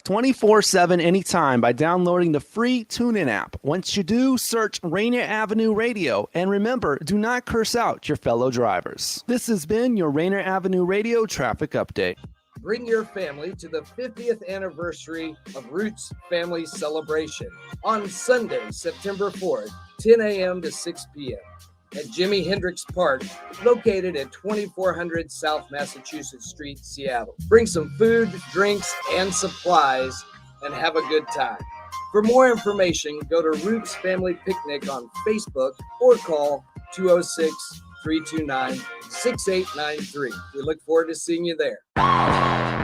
24/7 anytime by downloading the free TuneIn app. Once you do, search Rainier Avenue Radio. And remember, do not curse out your fellow drivers. This has been your Rainier Avenue Radio traffic update. Bring your family to the 50th anniversary of Roots Family Celebration on Sunday, September 4th, 10 a.m. to 6 p.m. at Jimi Hendrix Park, located at 2400 South Massachusetts Street, Seattle. Bring some food, drinks, and supplies and have a good time. For more information, go to Roots Family Picnic on Facebook or call 206-329-6893. We look forward to seeing you there.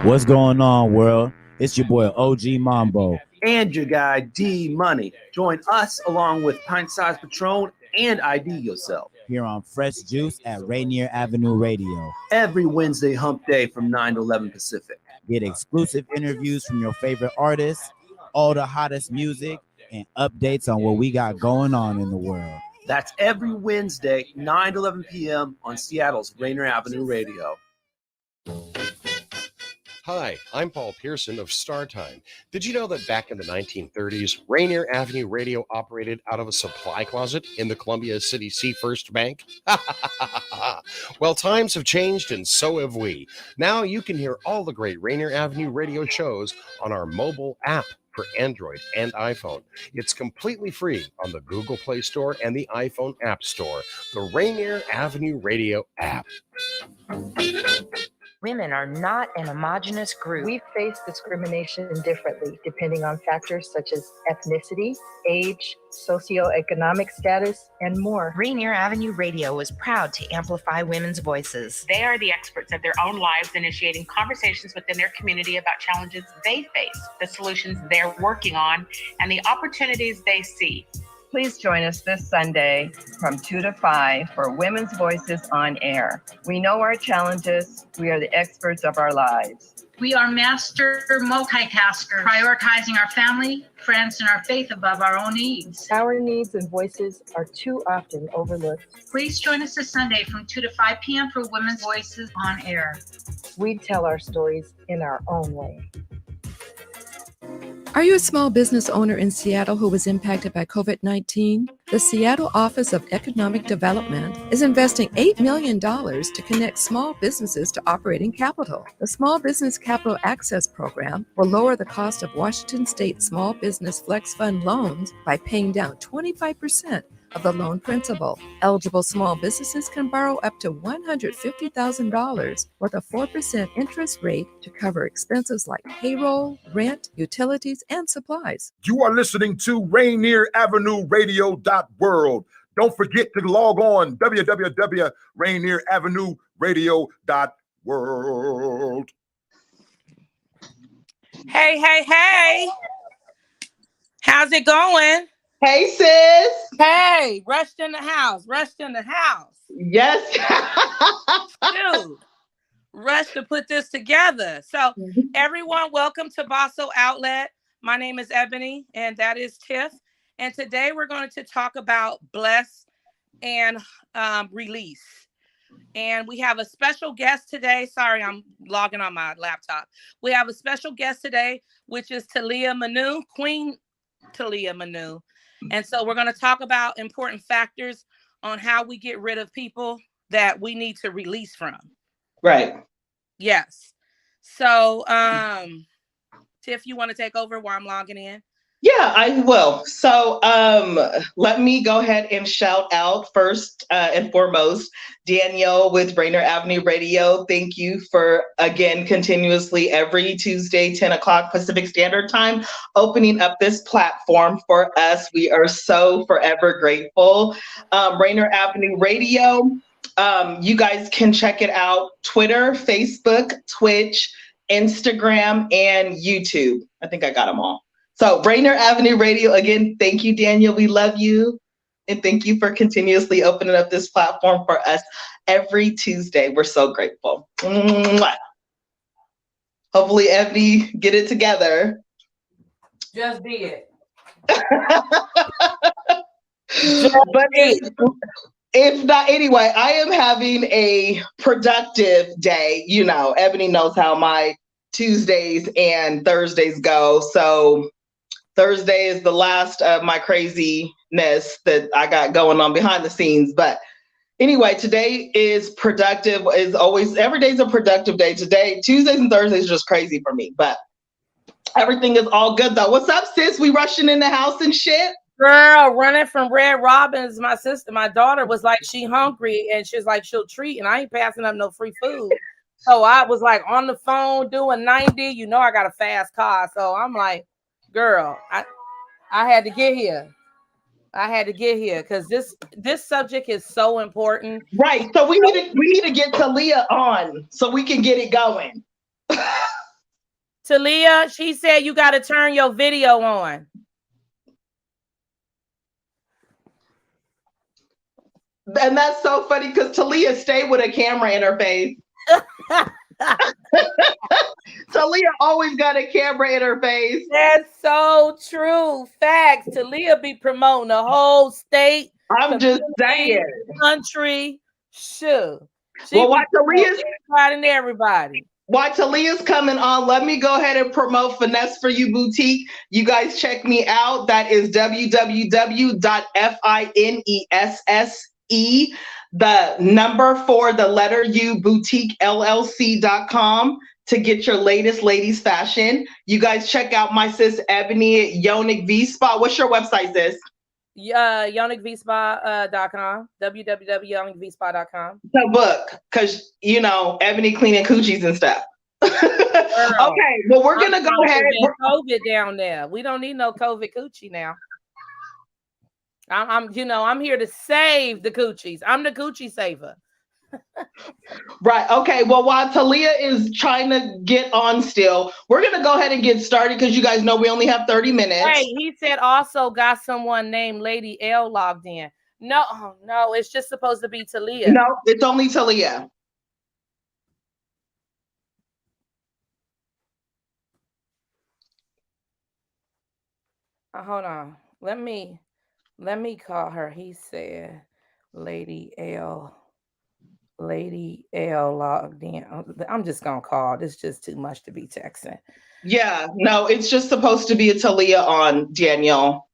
What's going on, world? It's your boy OG Mambo. And your guy D Money. Join us along with Pint Size Patron and ID Yourself Here on Fresh Juice at Rainier Avenue Radio. every Wednesday hump day from 9 to 11 Pacific. Get exclusive interviews from your favorite artists, all the hottest music, and updates on what we got going on in the world. That's every Wednesday, 9 to 11 p.m. on Seattle's Rainier Avenue Radio. Hi, I'm Paul Pearson of StarTime. Did you know that back in the 1930s, Rainier Avenue Radio operated out of a supply closet in the Columbia City Seafirst Bank? Well, times have changed and so have we. Now you can hear all the great Rainier Avenue Radio shows on our mobile app for Android and iPhone. It's completely free on the Google Play Store and the iPhone App Store. The Rainier Avenue Radio app. Women are not an homogenous group. We face discrimination differently depending on factors such as ethnicity, age, socioeconomic status, and more. Rainier Avenue Radio is proud to amplify women's voices. They are the experts of their own lives, initiating conversations within their community about challenges they face, the solutions they're working on, and the opportunities they see. Please join us this Sunday from 2 to 5 for Women's Voices on Air. We know our challenges. We are the experts of our lives. We are master multitaskers, prioritizing our family, friends, and our faith above our own needs. Our needs and voices are too often overlooked. Please join us this Sunday from 2 to 5 p.m. for Women's Voices on Air. We tell our stories in our own way. Are you a small business owner in Seattle who was impacted by COVID-19? The Seattle Office of Economic Development is investing $8 million to connect small businesses to operating capital. The Small Business Capital Access Program will lower the cost of Washington State Small Business Flex Fund loans by paying down 25% of the loan principal. Eligible small businesses can borrow up to $150,000 with a 4% interest rate to cover expenses like payroll, rent, utilities, and supplies. You are listening to Rainier Avenue Radio.world. Don't forget to log on www.rainieravenue radio.world. Hey. How's it going? Hey, sis. Hey, rushed in the house. Yes. Dude, rushed to put this together. So everyone, welcome to Bawsule Outlet. My name is Ebony, and that is Tiff. And today we're going to talk about bless and release. And we have a special guest today. Sorry, I'm logging on my laptop. We have a special guest today, which is Talia Manu, Queen Talia Manu. And so we're going to talk about important factors on how we get rid of people that we need to release from. Right. Yes. So, Tiff, you want to take over while I'm logging in? Yeah, I will. So let me go ahead and shout out first and foremost, Danielle with Rainier Avenue Radio. Thank you for, again, continuously every Tuesday, 10 o'clock Pacific Standard Time, opening up this platform for us. We are so forever grateful. Rainier Avenue Radio, you guys can check it out, Twitter, Facebook, Twitch, Instagram, and YouTube. I think I got them all. So Rainier Avenue Radio, again, thank you, Daniel. We love you. And thank you for continuously opening up this platform for us every Tuesday. We're so grateful. Mwah. Hopefully, Ebony, get it together. Just did. But if not, anyway, I am having a productive day. You know, Ebony knows how my Tuesdays and Thursdays go. So Thursday is the last of my craziness that I got going on behind the scenes. But anyway, today is productive. Is always every day's a productive day. Today, Tuesdays and Thursdays are just crazy for me. But everything is all good though. What's up, sis? We rushing in the house and shit. Girl, running from Red Robin's, my daughter was like, she hungry and she's like, she'll treat, and I ain't passing up no free food. So I was like on the phone doing 90. You know, I got a fast car. So I'm like, girl, I had to get here. I had to get here because this subject is so important. Right. So we need to get Talia on so we can get it going. Talia, she said you got to turn your video on. And that's so funny because Talia stayed with a camera in her face. Talia always got a camera in her face. That's so true. Facts. Talia be promoting the whole state. I'm just saying. Country. Sure. Well, why Talia's everybody. Why Talia's coming on, let me go ahead and promote Finesse for You Boutique. You guys check me out. That is www.finesse, the number 4, the letter U, boutique LLC.com to get your latest ladies fashion. You guys check out my sis Ebony at Yonic V Spa. What's your website, sis? YonicVspa.com, www.yonicvspa.com. The book, because you know Ebony cleaning coochies and stuff. Okay, well we're gonna go ahead. COVID down there. We don't need no COVID coochie now. I'm here to save the coochies. I'm the coochie saver. Right. Okay. Well, while Talia is trying to get on still, we're going to go ahead and get started because you guys know we only have 30 minutes. Hey, he said also got someone named Lady L logged in. No, it's just supposed to be Talia. No, it's only Talia. Hold on. Let me call her. He said Lady L logged in. I'm just gonna call. This is just too much to be texting. Yeah, no, it's just supposed to be a Talia on, Danielle.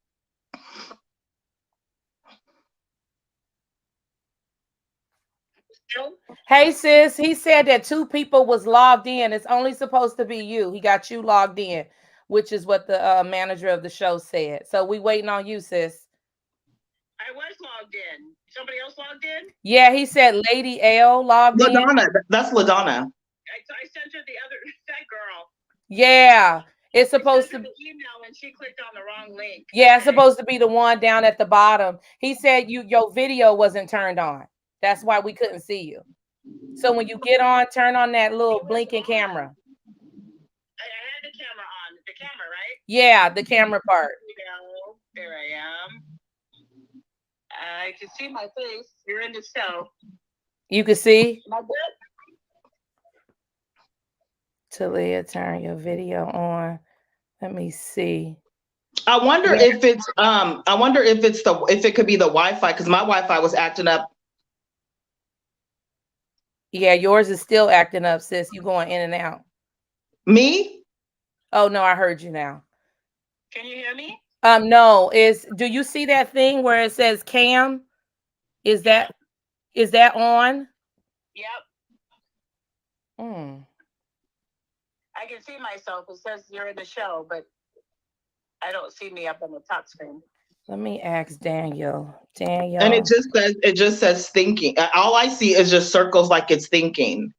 Hey sis, he said that 2 people was logged in. It's only supposed to be you. He got you logged in, which is what the manager of the show said. So we waiting on you, sis. I was logged in. Somebody else logged in? Yeah, he said Lady L logged in. That's LaDonna. I sent her that girl. Yeah, it's supposed to be email and she clicked on the wrong link. Yeah, it's supposed to be the one down at the bottom. He said your video wasn't turned on. That's why we couldn't see you. So when you get on, turn on that little blinking camera. I had the camera on. The camera, right? Yeah, the camera part. There I am. I can see my face. You're in the show. You can see? Am I good? Talia, turn your video on. Let me see. I wonder if it could be the Wi-Fi because my Wi-Fi was acting up. Yeah, yours is still acting up, sis. You going in and out. Me? Oh no, I heard you now. Can you hear me? No, do you see that thing where it says cam? Is that on? Yep. I can see myself. It says you're in the show, but I don't see me up on the top screen. Let me ask Daniel. And it just says thinking. All I see is just circles like it's thinking.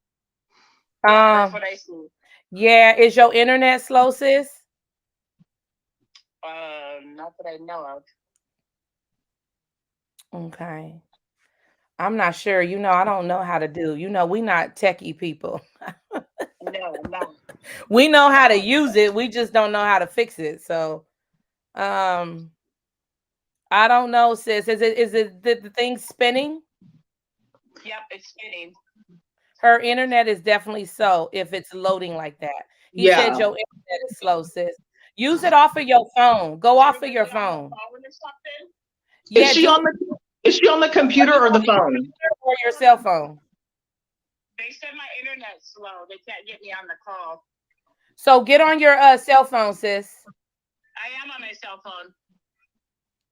That's what I see. Yeah, is your internet slow, sis? Not that I know of. Okay. I'm not sure. I don't know how to do. We not techie people. No. We know how to use it. We just don't know how to fix it. So, I don't know, sis. Is it the thing spinning? Yep, it's spinning. Her internet is definitely slow if it's loading like that. He said your internet is slow, sis. Use it off of your phone. Go off of your phone. Yeah, is she on the computer or the phone? Or your cell phone? They said my internet's slow. They can't get me on the call. So get on your cell phone, sis. I am on my cell phone.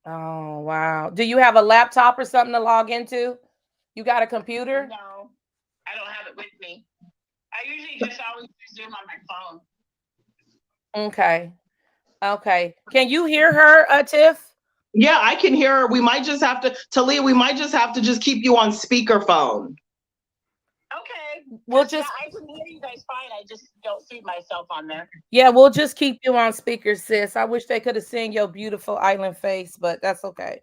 Oh, wow. Do you have a laptop or something to log into? You got a computer? No, I don't have it with me. I usually just always Zoom on my phone. Okay. Okay. Can you hear her, Tiff? Yeah, I can hear her. We might just have to, Talia, we might just have to just keep you on speakerphone. Okay. We'll just. I can hear you guys fine. I just don't see myself on there. Yeah, we'll just keep you on speaker, sis. I wish they could have seen your beautiful island face, but that's okay.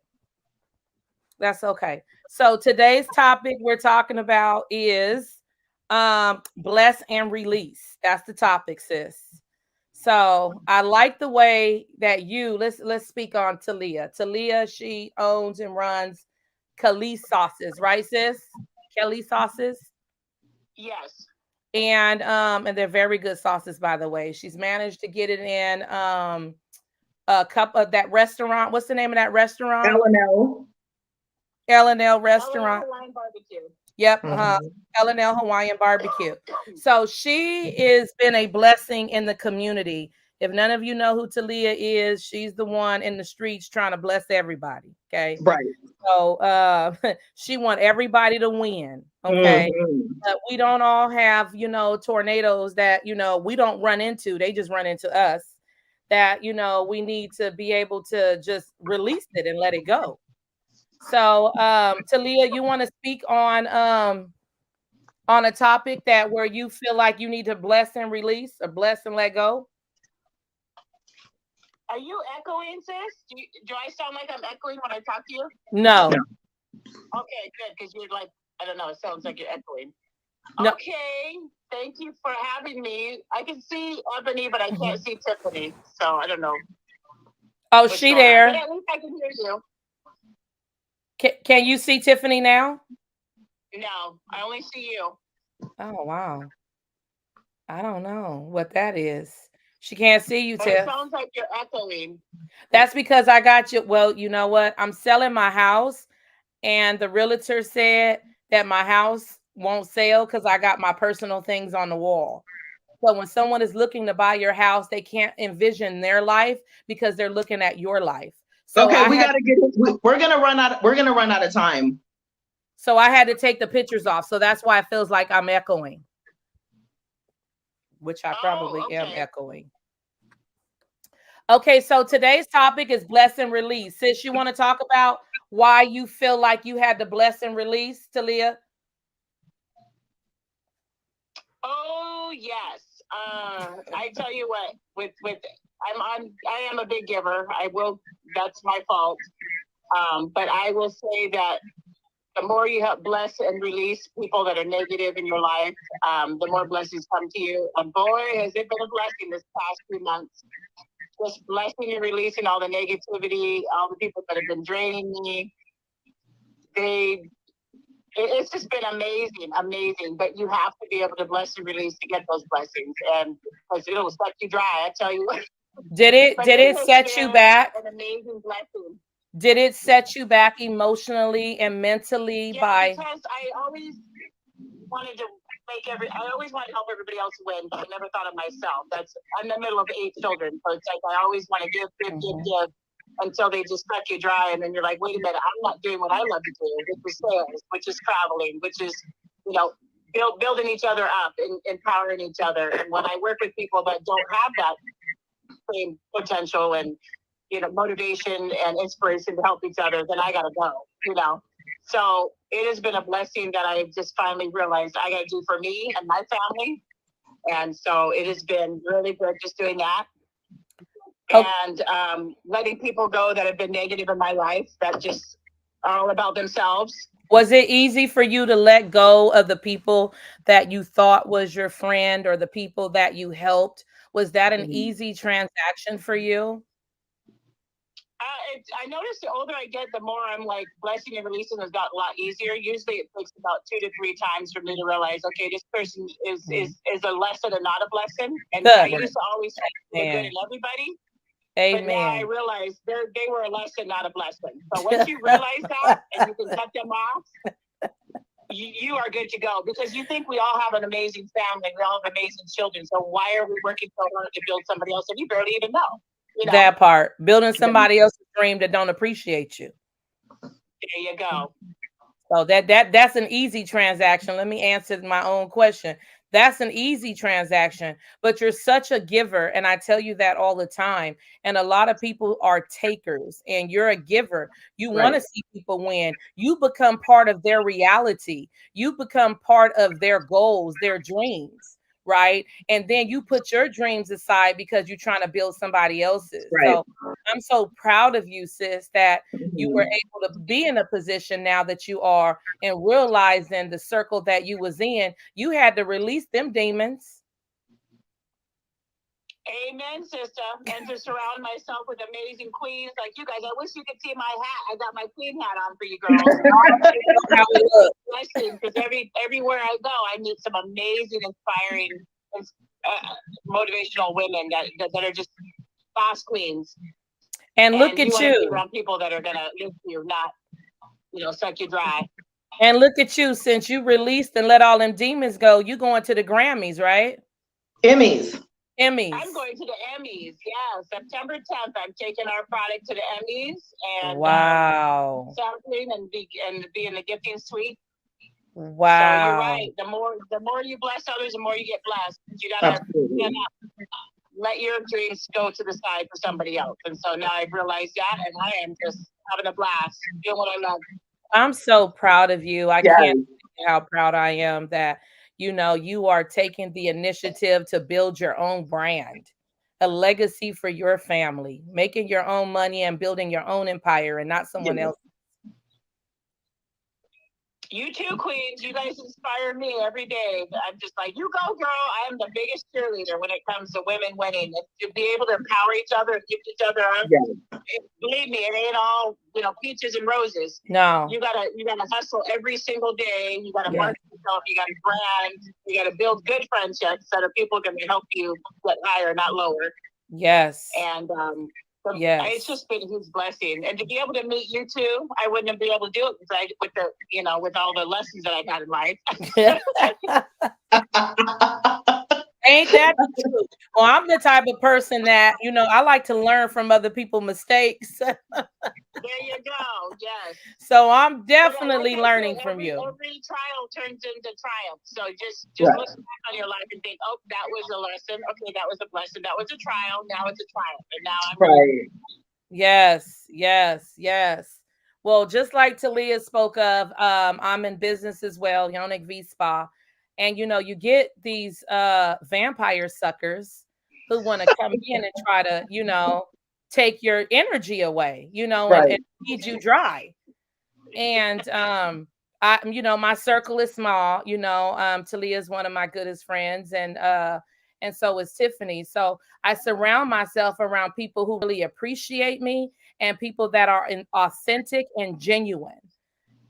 That's okay. So today's topic we're talking about is bless and release. That's the topic, sis. So I like the way that let's speak on Talia. Talia, she owns and runs Kelly sauces, right, sis? Kelly sauces. Yes. And they're very good sauces, by the way. She's managed to get it in a cup of that restaurant. What's the name of that restaurant? L&L restaurant. Hawaiian barbecue. Yep. L&L Hawaiian barbecue. So she has been a blessing in the community. If none of you know who Talia is, she's the one in the streets trying to bless everybody. Okay. Right. So she wants everybody to win. Okay. But we don't all have, tornadoes that, we don't run into. They just run into us. That, we need to be able to just release it and let it go. So, Talia, you want to speak on a topic where you feel like you need to bless and release, or bless and let go? Are you echoing, sis? Do I sound like I'm echoing when I talk to you? No. Okay, good, because you're like, I don't know, it sounds like you're echoing. No. Okay, thank you for having me. I can see Ebony, but I can't see Tiffany, so I don't know. Oh, she there. But at least I can hear you. Can you see Tiffany now? No, I only see you. Oh, wow. I don't know what that is. She can't see you, But Tiff. it sounds like you're echoing. That's because I got you. Well, you know what? I'm selling my house, and the realtor said that my house won't sell because I got my personal things on the wall. So when someone is looking to buy your house, they can't envision their life because they're looking at your life. So okay, we're gonna run out of time. So I had to take the pictures off. So that's why it feels like I'm echoing. Which I probably am echoing. Okay, so today's topic is bless and release. Sis, you want to talk about why you feel like you had to bless and release, Talia? Oh yes. I tell you what, I am a big giver. That's my fault. But I will say that the more you help bless and release people that are negative in your life, the more blessings come to you. And boy, has it been a blessing this past few months. Just blessing and releasing all the negativity, all the people that have been draining me. It's just been amazing. But you have to be able to bless and release to get those blessings, and because it'll suck you dry. I tell you what. Did it set you back? An amazing blessing. Did it set you back emotionally and mentally? Because I always wanted to I always wanted to help everybody else win, but I never thought of myself. I'm in the middle of 8 children, so it's like I always want to give until they just suck you dry, and then you're like, wait a minute, I'm not doing what I love to do, which is sales, which is traveling, which is building each other up and empowering each other. And when I work with people that don't have that same potential and motivation and inspiration to help each other, then I gotta go. So it has been a blessing that I just finally realized I gotta do for me and my family. And so it has been really good just doing that. And letting people go that have been negative in my life, that just are all about themselves. Was it easy for you to let go of the people that you thought was your friend or the people that you helped? Was that an easy transaction for you? I noticed the older I get, the more I'm like blessing and releasing has gotten a lot easier. Usually it takes about 2 to 3 times for me to realize, okay, this person is a lesson and not a blessing. And I used to always see the good in everybody. Amen. But now I realize they were a lesson, not a blessing. So once you realize that and you can cut them off, you are good to go, because you think we all have an amazing family, we all have amazing children. So why are we working so hard to build somebody else that you barely even know? You know? That part, building somebody else's dream that don't appreciate you. There you go. So that's an easy transaction. Let me answer my own question. That's an easy transaction, but you're such a giver. And I tell you that all the time. And a lot of people are takers, and you're a giver. You want to see people win. You become part of their reality. You become part of their goals, their dreams, right? And then you put your dreams aside because you're trying to build somebody else's. So I'm so proud of you, sis, that you were able to be in a position now that you are, and realizing the circle that you was in, you had to release them demons. Amen, sister. And to surround myself with amazing queens like you guys. I wish you could see my hat. I got my queen hat on for you girls. Because everywhere I go, I meet some amazing, inspiring, motivational women that are just boss queens. And look at you. Want to be you. around people that are gonna lift you, not, suck you dry. And look at you, since you released and let all them demons go, you going to the Grammys, right? Emmys. I'm going to the Emmys. Yeah, September 10th. I'm taking our product to the Emmys and wow, sampling and be in the gifting suite. Wow. So you're right. The more you bless others, the more you get blessed. You gotta let your dreams go to the side for somebody else. And so now I've realized that, and I am just having a blast doing what I love. I'm so proud of you. I can't say how proud I am that, you are taking the initiative to build your own brand, a legacy for your family, making your own money and building your own empire and not someone else. You too, queens. You guys inspire me every day. I'm just like, you go, girl. I am the biggest cheerleader when it comes to women winning. And to be able to empower each other and lift each other up. Believe me, it ain't all peaches and roses. No. You gotta hustle every single day. You gotta market yourself. You gotta brand. You gotta build good friendships that are people going to help you get higher, not lower. Yes. And it's just been a huge blessing, and to be able to meet you too, I wouldn't have been able to do it with all the lessons that I've had in life. Ain't that true? Well, I'm the type of person that, I like to learn from other people's mistakes. There you go. Yes. So I'm definitely learning from you. Every trial turns into triumph. So just look back on your life and think, oh, that was a lesson. Okay, that was a blessing. That was a trial. Now it's a triumph. And now I'm Yes. Well, just like Talia spoke of, I'm in business as well, Yonic V Spa. And, you get these vampire suckers who want to come in and try to, take your energy away, and feed you dry. And, my circle is small, Talia is one of my goodest friends, and so is Tiffany. So I surround myself around people who really appreciate me and people that are authentic and genuine.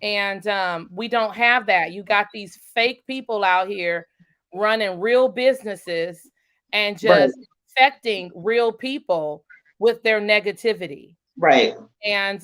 And we don't have that. You got these fake people out here running real businesses and just affecting real people with their negativity. Right. And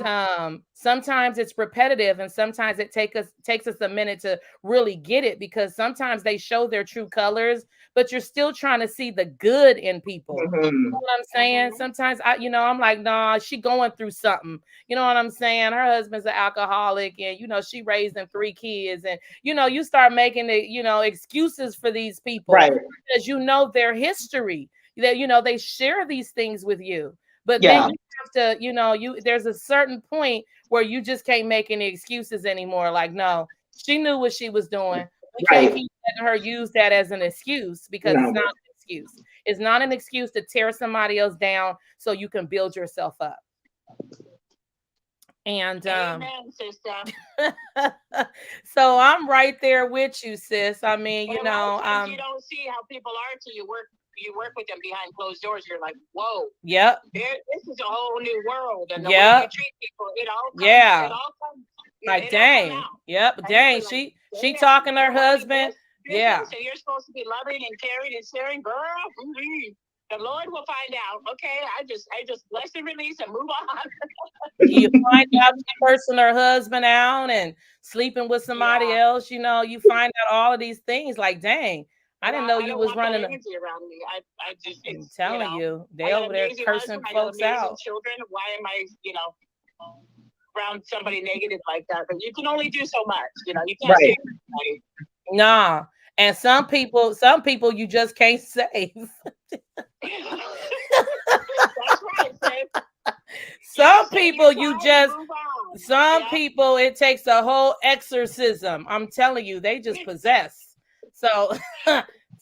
sometimes it's repetitive, and sometimes it takes us a minute to really get it, because sometimes they show their true colors, but you're still trying to see the good in people. You know what I'm saying? Sometimes I'm like, nah, she going through something. You know what I'm saying? Her husband's an alcoholic, and she raising 3 kids, and you start making excuses for these people, because their history. That they share these things with you. But then you have to, there's a certain point where you just can't make any excuses anymore. Like, no, she knew what she was doing. We can't keep letting her use that as an excuse, because it's not an excuse. It's not an excuse to tear somebody else down so you can build yourself up. And amen, sister. So I'm right there with you, sis. I mean, you don't see how people are until you work with them behind closed doors. You're like, whoa. Yep. This is a whole new world, and the way you treat people, it all comes. It all comes. Like, dang. Yep. Dang. She talking to her husband. Yeah. So you're supposed to be loving and caring and sharing, girl. The Lord will find out. Okay, I just bless and release and move on. You find out the person or husband out and sleeping with somebody else. You find out all of these things. Like, dang, I didn't know you was running. Energy around me. I just, I'm telling you, they over there cursing folks out. Children. Why am I, around somebody negative like that? But you can only do so much. You can't save everybody. Nah. And some people you just can't save. That's right, babe. Some people it takes a whole exorcism. I'm telling you, they just possess. So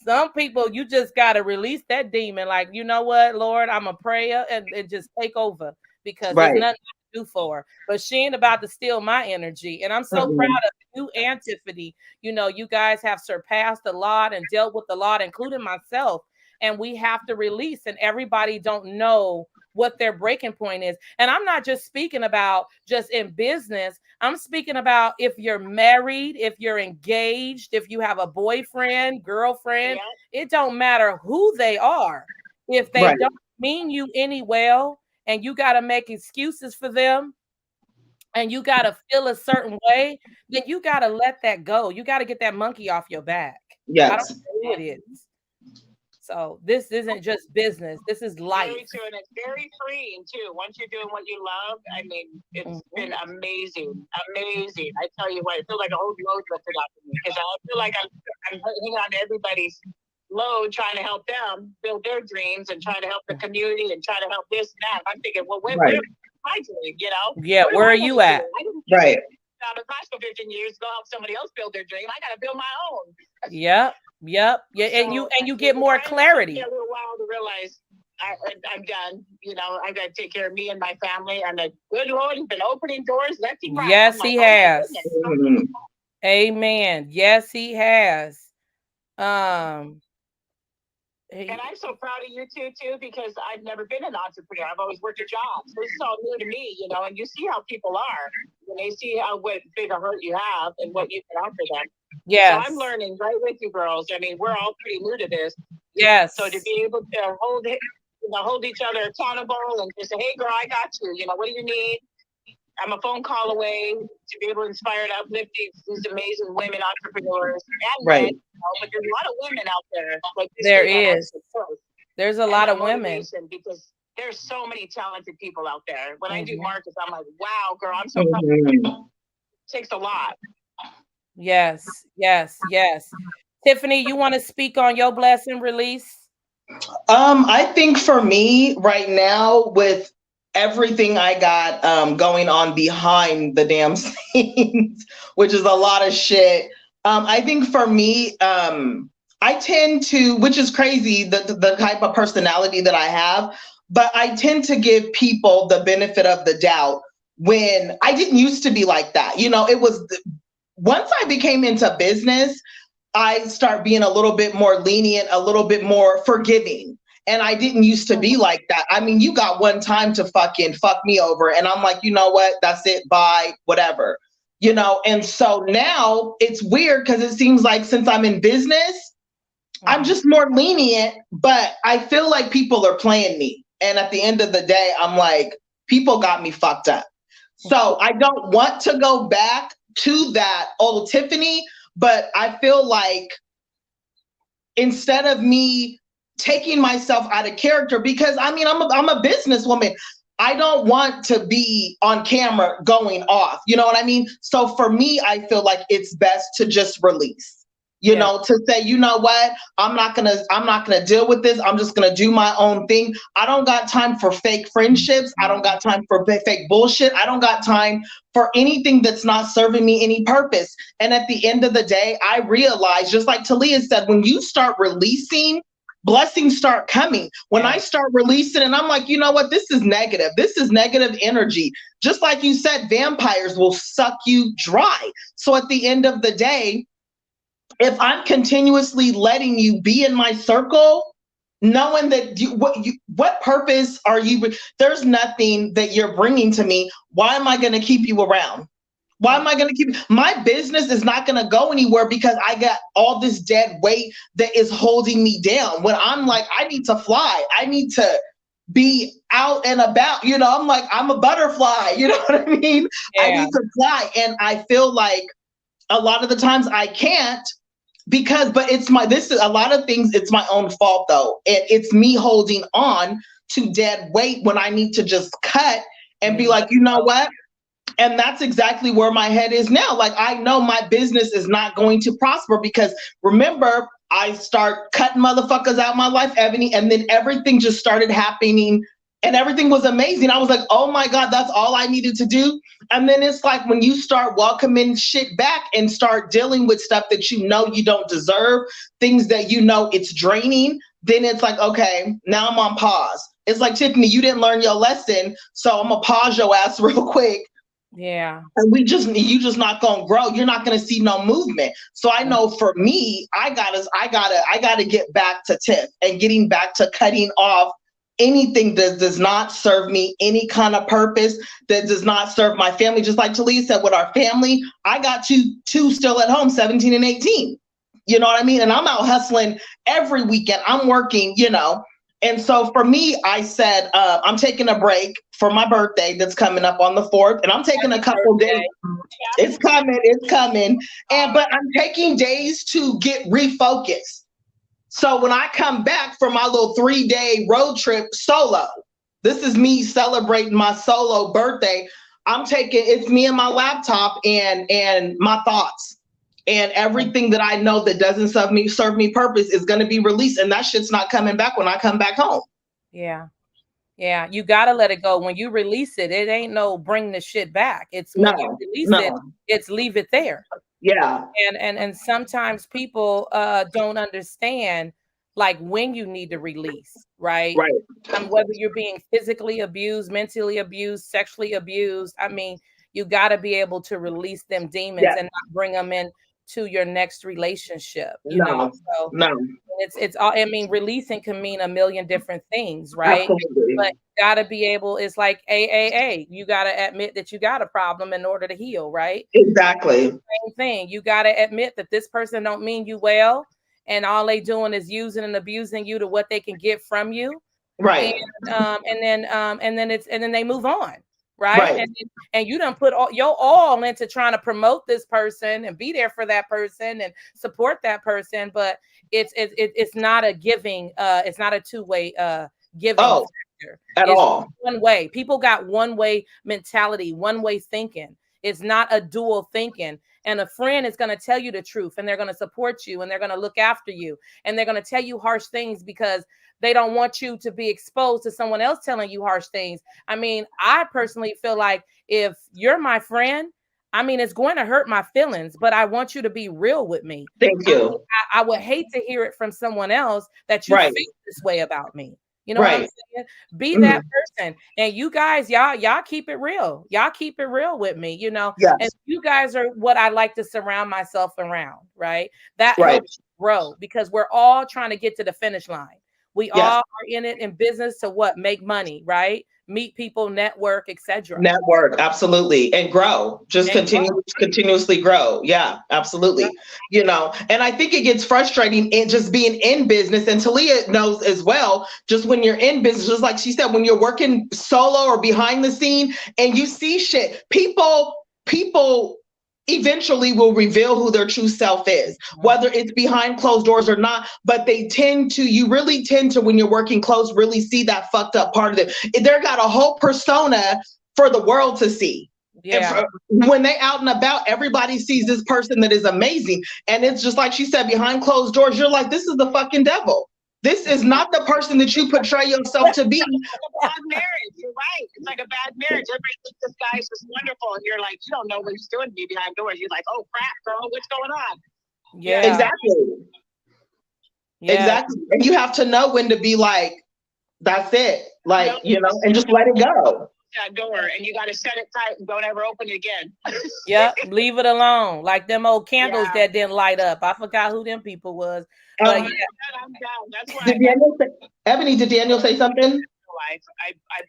some people you just gotta release that demon. Like, you know what, Lord, I'm a prayer and just take over, because there's nothing to do for her. But she ain't about to steal my energy. And I'm so proud of you and Tiffany. You guys have surpassed a lot and dealt with a lot, including myself. And we have to release, and everybody don't know what their breaking point is. And I'm not just speaking about just in business. I'm speaking about if you're married, if you're engaged, if you have a boyfriend, girlfriend, it don't matter who they are. If they don't mean you any well, and you got to make excuses for them, and you got to feel a certain way, then you got to let that go. You got to get that monkey off your back. Yes. I don't know who it is. So this isn't just business. This is life. Very true, and it's very freeing too. Once you're doing what you love, I mean, it's been amazing. I tell you what, I feel like a whole load lifted off of me, because I feel like I'm hanging on to everybody's load, trying to help them build their dreams and trying to help the community and trying to help this and that. I'm thinking, well, where am I doing? Yeah, where are you at? Right. Out of Costco 15 years, go help somebody else build their dream. I got to build my own. Yep. Yeah, and you get more clarity. It took me a little while to realize I'm done. I got to take care of me and my family, and the good Lord has been opening doors left and right. Yes, He has. Amen. Yes, He has. And I'm so proud of you too, because I've never been an entrepreneur. I've always worked a job. So this is all new to me, and you see how people are when they see what big a hurt you have and what you can offer them. Yes. So I'm learning right with you girls. I mean, we're all pretty new to this. Yes. So to be able to hold each other accountable and just say, hey girl, I got you. What do you need? I'm a phone call away to be able to inspire and uplift these amazing women entrepreneurs. And men, but there's a lot of women out there. Like this. There is. There's a lot of women. Because there's so many talented people out there. When I do markets, I'm like, wow, girl, I'm so proud of you. It takes a lot. Yes. Tiffany, you want to speak on your blessing release? I think for me right now, with everything I got going on behind the damn scenes, which is a lot of shit. I think for me, I tend to, which is crazy, the type of personality that I have, but I tend to give people the benefit of the doubt when I didn't used to be like that. It was once I became into business, I start being a little bit more lenient, a little bit more forgiving. And I didn't used to be like that. I mean, you got one time to fucking fuck me over. And I'm like, you know what? That's it. Bye. Whatever. And so now it's weird because it seems like since I'm in business, I'm just more lenient, but I feel like people are playing me. And at the end of the day, I'm like, people got me fucked up. So I don't want to go back to that old Tiffany, but I feel like instead of me taking myself out of character, because I mean, I'm a businesswoman. I don't want to be on camera going off. You know what I mean? So for me, I feel like it's best to just release, to say, you know what? I'm not gonna deal with this. I'm just gonna do my own thing. I don't got time for fake friendships. I don't got time for fake bullshit. I don't got time for anything that's not serving me any purpose. And at the end of the day, I realize, just like Talia said, when you start releasing, blessings start coming. When I start releasing and I'm like, you know what, this is negative. This is negative energy. Just like you said, vampires will suck you dry. So at the end of the day, if I'm continuously letting you be in my circle, knowing that what purpose are you, there's nothing that you're bringing to me. Why am I going to keep you around? Why am I going to keep my business is not going to go anywhere because I got all this dead weight that is holding me down. When I'm like, I need to fly. I need to be out and about. You know, I'm like, I'm a butterfly. You know what I mean? Yeah. I need to fly. And I feel like a lot of the times I can't because, but it's a lot of things. It's my own fault though. And it's me holding on to dead weight when I need to just cut and be like, you know what? And that's exactly where my head is now. Like, I know my business is not going to prosper because remember, I start cutting motherfuckers out of my life, Ebony, and then everything just started happening and everything was amazing. I was like, oh my God, that's all I needed to do. And then it's like when you start welcoming shit back and start dealing with stuff that you know you don't deserve, things that you know it's draining, then it's like, okay, now I'm on pause. It's like, Tiffany, you didn't learn your lesson, so I'm gonna pause your ass real quick. Yeah. And you just not gonna grow. You're not gonna see no movement. So I know for me, I gotta get back to Tiff and getting back to cutting off anything that does not serve me any kind of purpose, that does not serve my family. Just like Talia said, with our family, I got two still at home, 17 and 18. You know what I mean? And I'm out hustling every weekend. I'm working, you know. And so for me, I said, I'm taking a break for my birthday that's coming up on the 4th. And I'm taking a couple days. It's coming. But I'm taking days to get refocused. So when I come back from my little 3-day road trip solo, this is me celebrating my solo birthday. It's me and my laptop and my thoughts. And everything that I know that doesn't serve me purpose is going to be released. And that shit's not coming back when I come back home. Yeah. Yeah. You got to let it go. When you release it, it ain't no bring the shit back. It's when you release it, it's leave it there. Yeah. And sometimes people don't understand like when you need to release, right? Right. Whether you're being physically abused, mentally abused, sexually abused. I mean, you got to be able to release them demons and not bring them in to your next relationship, you know. So it's all, I mean, releasing can mean a million different things, right? Absolutely. But you gotta be able, it's like AAA. You gotta admit that you got a problem in order to heal, right? Exactly. Same thing. You gotta admit that this person don't mean you well, and all they doing is using and abusing you to what they can get from you. Right. And then they move on. Right. And you done put your all into trying to promote this person and be there for that person and support that person. But it's not a giving, it's not a two-way giving factor. At all. One way. People got one-way mentality, one-way thinking. It's not a dual thinking. And a friend is going to tell you the truth, and they're going to support you, and they're going to look after you, and they're going to tell you harsh things because they don't want you to be exposed to someone else telling you harsh things. I mean, I personally feel like if you're my friend, I mean, it's going to hurt my feelings, but I want you to be real with me. Thank you. I would hate to hear it from someone else that you feel this way about me. You know what I'm saying? Be that person. And you guys, y'all keep it real. Y'all keep it real with me, you know. Yes. And you guys are what I like to surround myself around, right? That helps you grow because we're all trying to get to the finish line. We all are in it in business to what? Make money, right? Meet people, network, etc. Network, absolutely. And grow. Just continuously grow. Yeah, absolutely. Yeah. You know, and I think it gets frustrating in just being in business. And Talia knows as well, just when you're in business, just like she said, when you're working solo or behind the scene and you see shit, people eventually will reveal who their true self is, whether it's behind closed doors or not, but you really tend to, when you're working close, really see that fucked up part of it. They're got a whole persona for the world to see. Yeah. When they out and about, everybody sees this person that is amazing. And it's just like she said, behind closed doors, you're like, this is the fucking devil. This is not the person that you portray yourself to be. It's a bad marriage. You're right. It's like a bad marriage. Everybody thinks this guy's just wonderful. And you're like, you don't know what he's doing to me behind doors. You're like, oh, crap, girl, what's going on? Yeah. Exactly. Yeah. Exactly. And you have to know when to be like, that's it. Like, you know, and just let it go. That door, and you got to set it tight and don't ever open it again. Yep, leave it alone. Like them old candles that didn't light up. I forgot who them people was. But I'm down. That's why. Ebony, did Daniel say something? I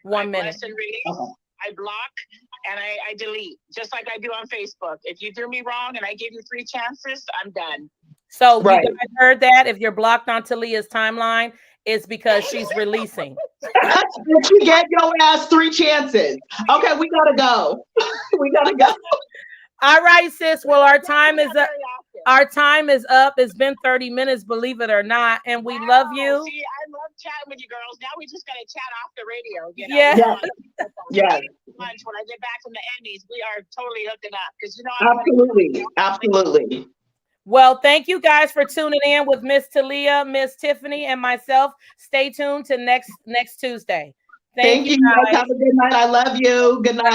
1 minute. Release. I block, and I delete, just like I do on Facebook. If you do me wrong and I give you 3 chances, I'm done. So you guys heard that? If you're blocked on Talia's timeline, it's because she's releasing. If you get your ass 3 chances. Okay, we gotta go. We gotta go. All right, sis. Well, our time is up. Our time is up. It's been 30 minutes, believe it or not, and we love you. See, I love chatting with you girls. Now we just gotta chat off the radio. You know? Yeah. Yeah. Lunch when I get back from the Emmys, we are totally hooking up because you know. Absolutely. Well, thank you guys for tuning in with Miss Talia, Miss Tiffany, and myself. Stay tuned to next Tuesday. Thank you guys. Have a good night. I love you. Good night.